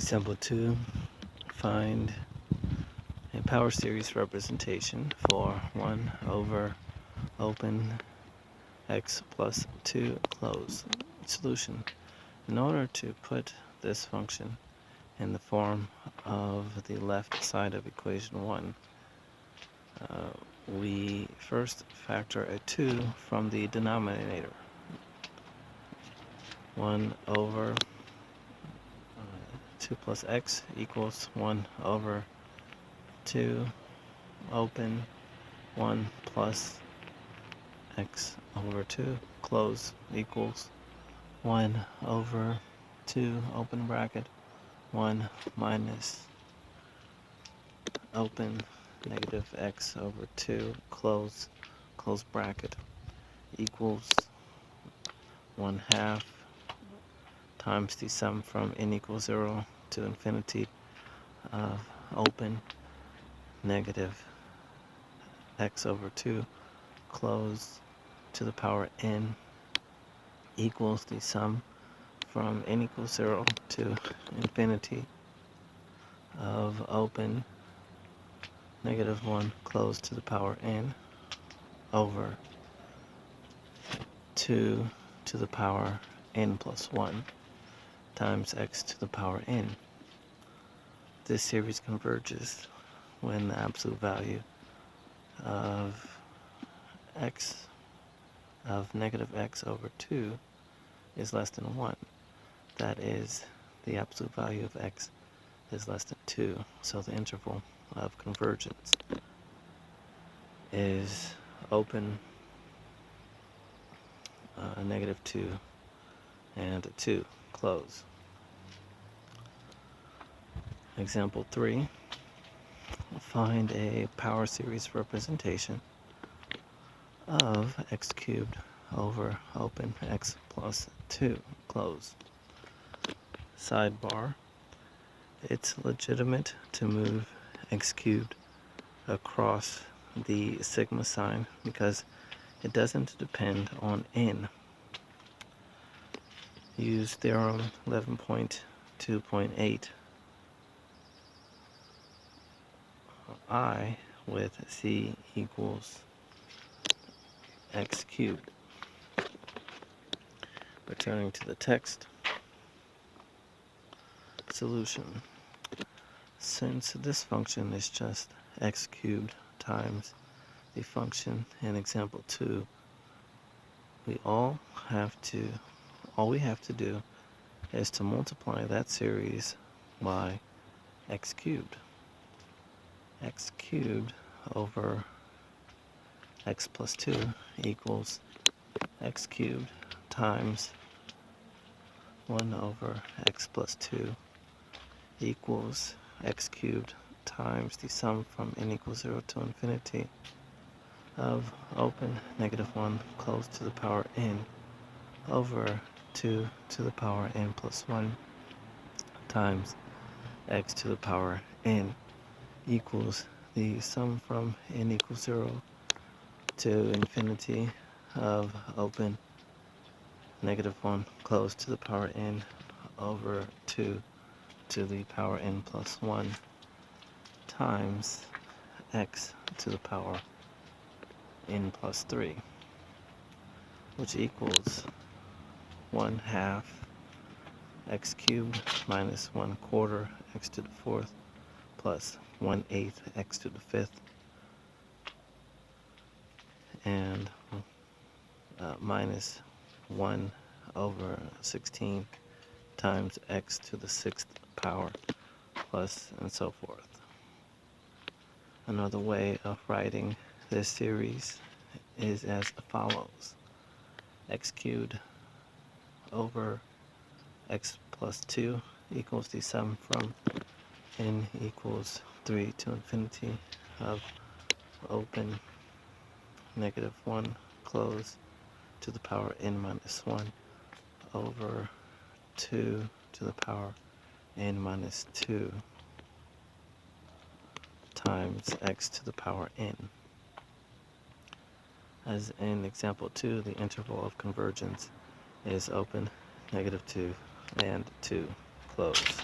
Example 2, find a power series representation for 1 over open x plus 2 close. Solution. In order to put this function in the form of the left side of equation 1, we first factor a 2 from the denominator. 1 over 2 plus x equals 1 over 2 open 1 plus x over 2 close equals 1 over 2 open bracket 1 minus open negative x over 2 close bracket equals 1/2 times the sum from n equals 0 to infinity of open negative x over 2 close to the power n equals the sum from n equals 0 to infinity of open negative 1 close to the power n over 2 to the power n plus 1 times x to the power n. This series converges when the absolute value of x of negative x over 2 is less than 1. That is, the absolute value of x is less than 2. So the interval of convergence is open negative 2 and 2 close. Example 3, find a power series representation of x cubed over open x plus 2 close. Sidebar, it's legitimate to move x cubed across the sigma sign because it doesn't depend on n. Use theorem 11.2.8 I with c equals x cubed. Returning to the text. Solution. Since this function is just x cubed times the function in example 2, all we have to do is to multiply that series by x cubed. X cubed over x plus 2 equals x cubed times 1 over x plus 2 equals x cubed times the sum from n equals 0 to infinity of open negative 1 close to the power n over 2 to the power n plus 1 times x to the power n equals the sum from n equals 0 to infinity of open negative 1 close to the power n over 2 to the power n plus 1 times x to the power n plus 3, which equals 1/2 x cubed minus 1/4 x to the 4th plus 1/8 x to the 5th and minus 1 over 16 times x to the 6th power plus and so forth. Another way of writing this series is as follows: x cubed over x plus 2 equals the sum from n equals 3 to infinity of open negative 1 close to the power n minus 1 over 2 to the power n minus 2 times x to the power n. As in example 2, the interval of convergence is open negative 2 and 2 close.